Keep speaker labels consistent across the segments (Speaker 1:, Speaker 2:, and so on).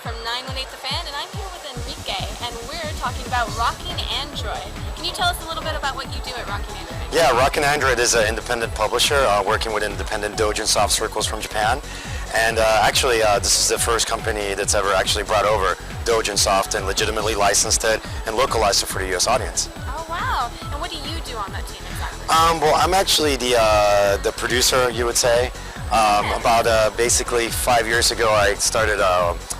Speaker 1: from 918 The Fan, and I'm here with Enrique, and we're talking about Rockin Android. Can you tell us a little bit about what you do at Rockin Android?
Speaker 2: Yeah, Rockin Android is an independent publisher working with independent doujin soft circles from Japan. And actually, this is the first company that's ever actually brought over doujin soft and legitimately licensed it and localized it for the U.S. audience.
Speaker 1: Oh, wow. And what do you do on that team exactly?
Speaker 2: Well, I'm actually the producer, you would say. About basically 5 years ago, I started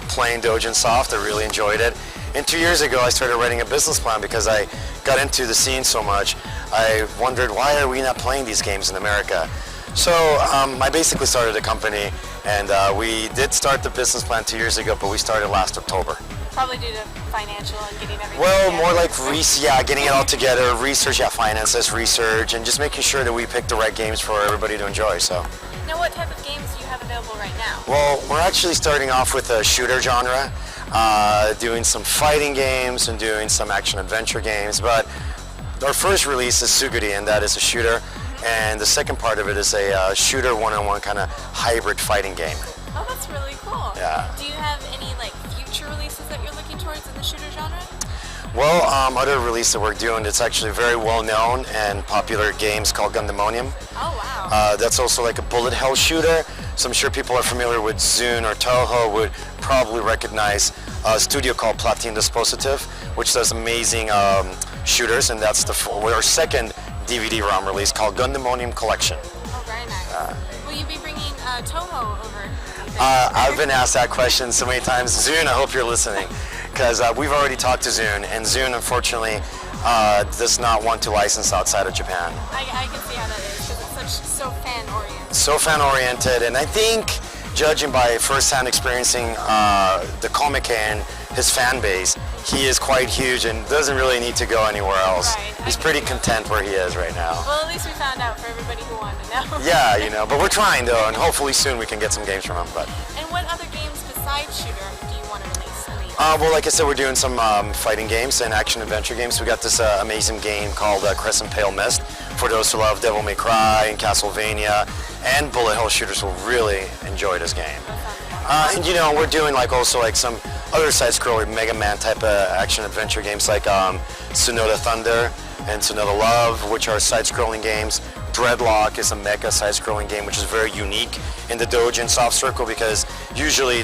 Speaker 2: playing doujin soft. I really enjoyed it. And 2 years ago, I started writing a business plan because I got into the scene so much. I wondered, why are we not playing these games in America? So I basically started a company, and we did start the business plan 2 years ago, but we started last October.
Speaker 1: Probably due to financial and getting everything
Speaker 2: Well,
Speaker 1: together.
Speaker 2: more like getting it all together, research, finances, research, and just making sure that we pick the right games for everybody to enjoy. So.
Speaker 1: Now, what type of games do you have available right now?
Speaker 2: Well, we're actually starting off with a shooter genre, doing some fighting games and doing some action-adventure games, but our first release is Suguri, and that is a shooter, and the second part of it is a shooter one-on-one kind of hybrid fighting game.
Speaker 1: Oh, that's really cool.
Speaker 2: Yeah.
Speaker 1: Do you have any future releases that you're looking towards in the shooter genre?
Speaker 2: Well, other release that we're doing, it's actually very well-known and popular games called Gundamonium.
Speaker 1: Oh, wow.
Speaker 2: That's also like a bullet hell shooter, so I'm sure people are familiar with Zune or Toho would probably recognize a studio called Platin Dispositif, which does amazing shooters, and that's our second DVD-ROM release called Gundamonium Collection.
Speaker 1: Oh, very nice. Will you be bringing Toho over?
Speaker 2: I've been asked that question so many times. Zune, I hope you're listening, because we've already talked to Zune, and Zune, unfortunately, does not want to license outside of Japan.
Speaker 1: I can see how that is, because it's so fan-oriented.
Speaker 2: So fan-oriented, and I think, judging by first-hand experiencing the comic and his fan base, he is quite huge and doesn't really need to go anywhere else.
Speaker 1: Right.
Speaker 2: He's pretty content where he is right now.
Speaker 1: Well, at least we found out for everybody who wanted to know.
Speaker 2: Yeah, but we're trying though, and hopefully soon we can get some games from him. But.
Speaker 1: And what other games besides shooter do you want to release?
Speaker 2: Well, like I said, we're doing some fighting games and action-adventure games. We got this amazing game called Crescent Pale Mist. For those who love Devil May Cry and Castlevania and bullet hell shooters will really enjoy this game. And we're doing also some other side-scroller Mega Man type of action-adventure games like Sonoda Thunder and Sonoda Love, which are side-scrolling games. Dreadlock is a mecha side-scrolling game, which is very unique in the doujin soft circle because usually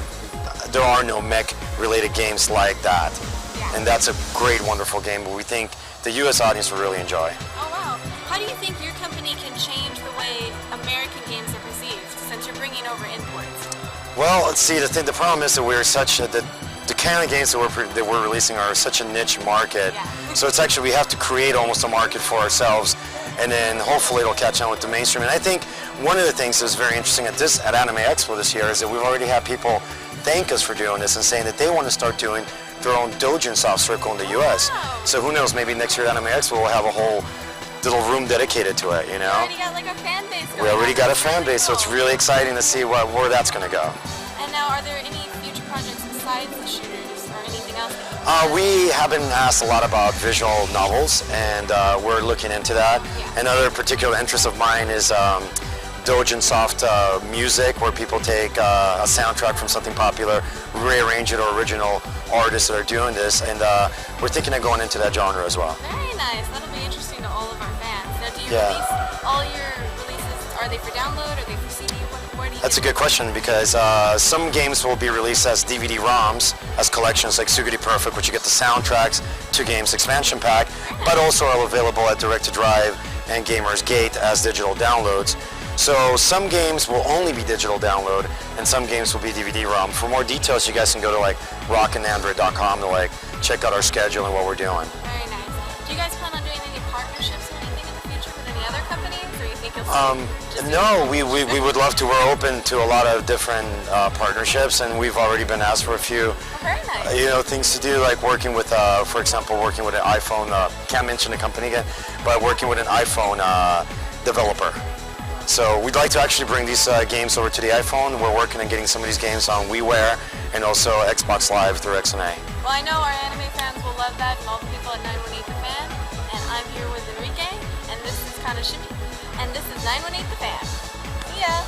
Speaker 2: there are no mech-related games like that.
Speaker 1: Yeah.
Speaker 2: And that's a great, wonderful game, but we think the U.S. audience will really enjoy.
Speaker 1: Oh, wow. How do you think your company can change the way American games are perceived since you're bringing over imports?
Speaker 2: Well, let's see. The problem is that we're the kind of games that we're releasing are such a niche market.
Speaker 1: Yeah.
Speaker 2: So it's actually we have to create almost a market for ourselves, and then hopefully it'll catch on with the mainstream. And I think one of the things that's very interesting at Anime Expo this year is that we've already had people thank us for doing this and saying that they want to start doing their own doujin soft circle in the U.S.
Speaker 1: Wow.
Speaker 2: So who knows? Maybe next year at Anime Expo we'll have a whole little room dedicated to it.
Speaker 1: We already got a fan base.
Speaker 2: We already got a fan base, so it's really exciting to see where that's going to go.
Speaker 1: And now, are there any future projects besides the shooters or anything else?
Speaker 2: We have been asked a lot about visual novels, and we're looking into that.
Speaker 1: Yeah.
Speaker 2: Another particular interest of mine is doujin soft music, where people take a soundtrack from something popular, rearrange it, or original artists that are doing this, and we're thinking of going into that genre as well.
Speaker 1: Very nice. That'll be interesting to all of our fans. Now, do you
Speaker 2: Yeah.
Speaker 1: release all your releases? Are they for download? Are they for CD? Where do you
Speaker 2: That's a good question because some games will be released as DVD-ROMs, as collections like Suguri Perfect, which you get the soundtracks, 2 games expansion pack, but also are available at Direct-to-Drive and Gamers Gate as digital downloads. So some games will only be digital download, and some games will be DVD-ROM. For more details, you guys can go to rockinandroid.com to check out our schedule and what we're doing.
Speaker 1: Very nice. Do you guys plan on doing any partnerships or anything in the future with any other companies, or you think you'll just
Speaker 2: No, we would love to. We're open to a lot of different partnerships, and we've already been asked for a few.
Speaker 1: Oh, very nice.
Speaker 2: Things to do like working with, for example, working with an iPhone. Can't mention the company again, but working with an iPhone developer. So we'd like to actually bring these games over to the iPhone. We're working on getting some of these games on WiiWare and also Xbox Live through XNA.
Speaker 1: Well, I know our anime fans will love that, and all the people at 918 The Fan. And I'm here with Enrique, and this is kind of shitty. And this is 918 The Fan. See ya!